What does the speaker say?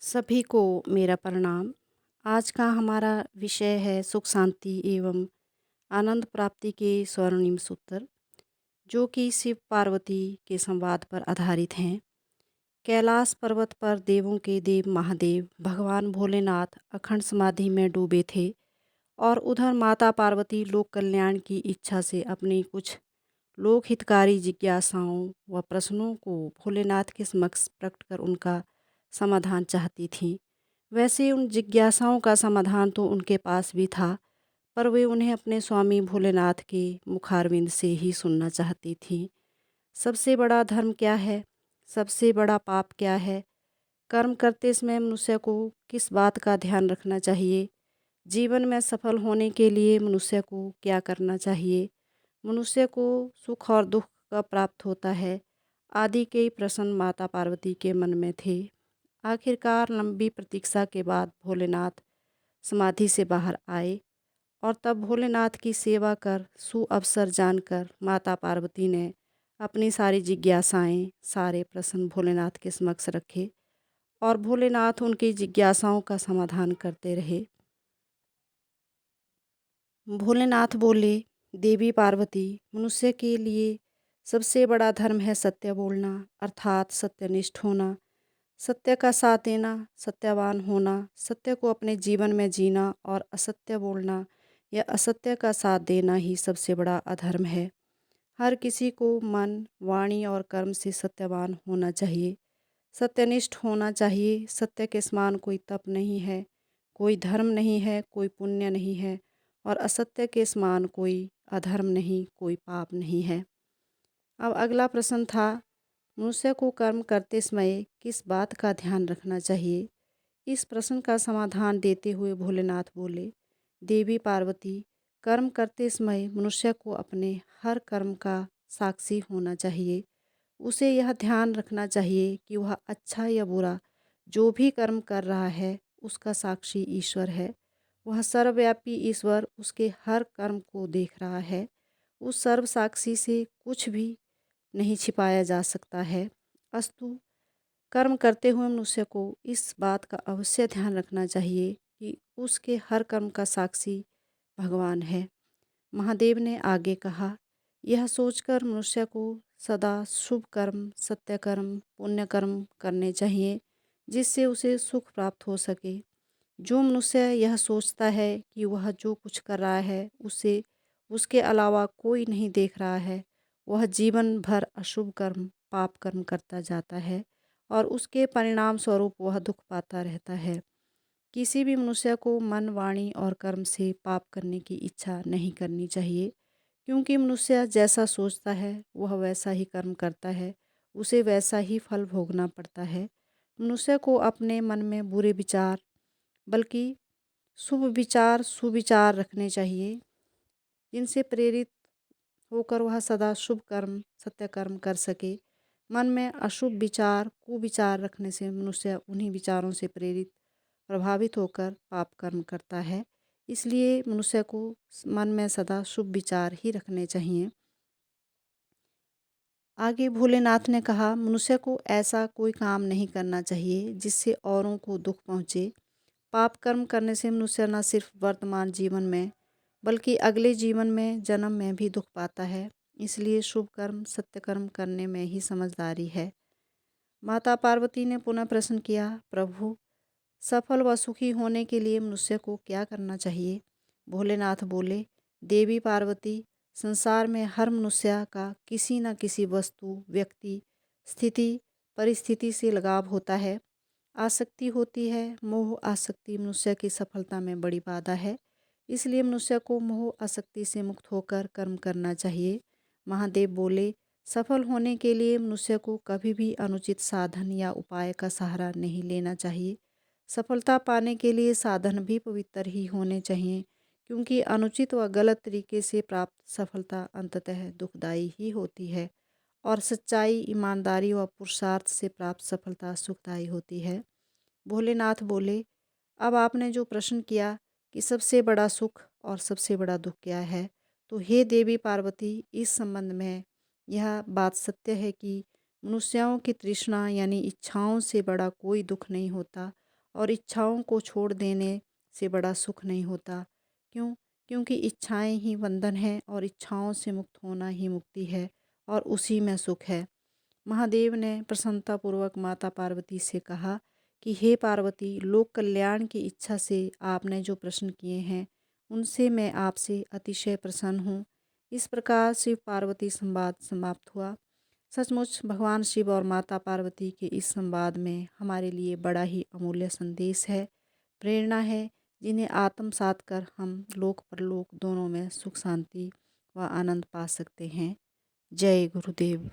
सभी को मेरा प्रणाम। आज का हमारा विषय है सुख शांति एवं आनंद प्राप्ति के स्वर्णिम सूत्र, जो कि शिव पार्वती के संवाद पर आधारित हैं। कैलाश पर्वत पर देवों के देव महादेव भगवान भोलेनाथ अखंड समाधि में डूबे थे और उधर माता पार्वती लोक कल्याण की इच्छा से अपनी कुछ लोक हितकारी जिज्ञासाओं व प्रश्नों को भोलेनाथ के समक्ष प्रकट कर उनका समाधान चाहती थीं। वैसे उन जिज्ञासाओं का समाधान तो उनके पास भी था, पर वे उन्हें अपने स्वामी भोलेनाथ के मुखारविंद से ही सुनना चाहती थीं। सबसे बड़ा धर्म क्या है? सबसे बड़ा पाप क्या है? कर्म करते समय मनुष्य को किस बात का ध्यान रखना चाहिए? जीवन में सफल होने के लिए मनुष्य को क्या करना चाहिए? मनुष्य को सुख और दुख कब प्राप्त होता है? आदि कई प्रश्न माता पार्वती के मन में थे। आखिरकार लंबी प्रतीक्षा के बाद भोलेनाथ समाधि से बाहर आए और तब भोलेनाथ की सेवा कर सुअवसर जानकर माता पार्वती ने अपनी सारी जिज्ञासाएं, सारे प्रश्न भोलेनाथ के समक्ष रखे और भोलेनाथ उनकी जिज्ञासाओं का समाधान करते रहे। भोलेनाथ बोले, देवी पार्वती, मनुष्य के लिए सबसे बड़ा धर्म है सत्य बोलना, अर्थात सत्यनिष्ठ होना, सत्य का साथ देना, सत्यवान होना, सत्य को अपने जीवन में जीना और असत्य बोलना या असत्य का साथ देना ही सबसे बड़ा अधर्म है। हर किसी को मन, वाणी और कर्म से सत्यवान होना चाहिए, सत्यनिष्ठ होना चाहिए। सत्य के समान कोई तप नहीं है, कोई धर्म नहीं है, कोई पुण्य नहीं है और असत्य के समान कोई अधर्म नहीं, कोई पाप नहीं है। अब अगला प्रश्न था, मनुष्य को कर्म करते समय किस बात का ध्यान रखना चाहिए? इस प्रश्न का समाधान देते हुए भोलेनाथ बोले, देवी पार्वती, कर्म करते समय मनुष्य को अपने हर कर्म का साक्षी होना चाहिए। उसे यह ध्यान रखना चाहिए कि वह अच्छा या बुरा जो भी कर्म कर रहा है उसका साक्षी ईश्वर है। वह सर्वव्यापी ईश्वर उसके हर कर्म को देख रहा है। उस सर्व साक्षी से कुछ भी नहीं छिपाया जा सकता है। अस्तु, कर्म करते हुए मनुष्य को इस बात का अवश्य ध्यान रखना चाहिए कि उसके हर कर्म का साक्षी भगवान है। महादेव ने आगे कहा, यह सोचकर मनुष्य को सदा शुभ कर्म, सत्य कर्म, पुण्य कर्म करने चाहिए जिससे उसे सुख प्राप्त हो सके। जो मनुष्य यह सोचता है कि वह जो कुछ कर रहा है उसे उसके अलावा कोई नहीं देख रहा है, वह जीवन भर अशुभ कर्म, पाप कर्म करता जाता है और उसके परिणाम स्वरूप वह दुख पाता रहता है। किसी भी मनुष्य को मन, वाणी और कर्म से पाप करने की इच्छा नहीं करनी चाहिए, क्योंकि मनुष्य जैसा सोचता है वह वैसा ही कर्म करता है, उसे वैसा ही फल भोगना पड़ता है। मनुष्य को अपने मन में बुरे विचार बल्कि शुभ विचार, सुविचार रखने चाहिए, जिनसे प्रेरित होकर वह सदा शुभ कर्म, सत्य कर्म कर सके। मन में अशुभ विचार, कुविचार रखने से मनुष्य उन्हीं विचारों से प्रेरित, प्रभावित होकर पाप कर्म करता है। इसलिए मनुष्य को मन में सदा शुभ विचार ही रखने चाहिए। आगे भोलेनाथ ने कहा, मनुष्य को ऐसा कोई काम नहीं करना चाहिए जिससे औरों को दुख पहुँचे। पाप कर्म करने से मनुष्य न सिर्फ वर्तमान जीवन में बल्कि अगले जीवन में, जन्म में भी दुख पाता है। इसलिए शुभ कर्म, सत्य कर्म करने में ही समझदारी है। माता पार्वती ने पुनः प्रश्न किया, प्रभु, सफल व सुखी होने के लिए मनुष्य को क्या करना चाहिए? भोलेनाथ बोले, देवी पार्वती, संसार में हर मनुष्य का किसी न किसी वस्तु, व्यक्ति, स्थिति, परिस्थिति से लगाव होता है, आसक्ति होती है। मोह आसक्ति मनुष्य की सफलता में बड़ी बाधा है। इसलिए मनुष्य को मोह आसक्ति से मुक्त होकर कर्म करना चाहिए। महादेव बोले, सफल होने के लिए मनुष्य को कभी भी अनुचित साधन या उपाय का सहारा नहीं लेना चाहिए। सफलता पाने के लिए साधन भी पवित्र ही होने चाहिए, क्योंकि अनुचित व गलत तरीके से प्राप्त सफलता अंततः दुखदायी ही होती है और सच्चाई, ईमानदारी व पुरुषार्थ से प्राप्त सफलता सुखदायी होती है। भोलेनाथ बोले, अब आपने जो प्रश्न किया कि सबसे बड़ा सुख और सबसे बड़ा दुख क्या है, तो हे देवी पार्वती, इस संबंध में यह बात सत्य है कि मनुष्यों की तृष्णा यानी इच्छाओं से बड़ा कोई दुख नहीं होता और इच्छाओं को छोड़ देने से बड़ा सुख नहीं होता। क्यों? क्योंकि इच्छाएं ही बंधन है और इच्छाओं से मुक्त होना ही मुक्ति है और उसी में सुख है। महादेव ने प्रसन्नतापूर्वक माता पार्वती से कहा कि हे पार्वती, लोक कल्याण की इच्छा से आपने जो प्रश्न किए हैं उनसे मैं आपसे अतिशय प्रसन्न हूँ। इस प्रकार शिव पार्वती संवाद समाप्त हुआ। सचमुच भगवान शिव और माता पार्वती के इस संवाद में हमारे लिए बड़ा ही अमूल्य संदेश है, प्रेरणा है, जिन्हें आत्मसात कर हम लोक परलोक दोनों में सुख शांति व आनंद पा सकते हैं। जय गुरुदेव।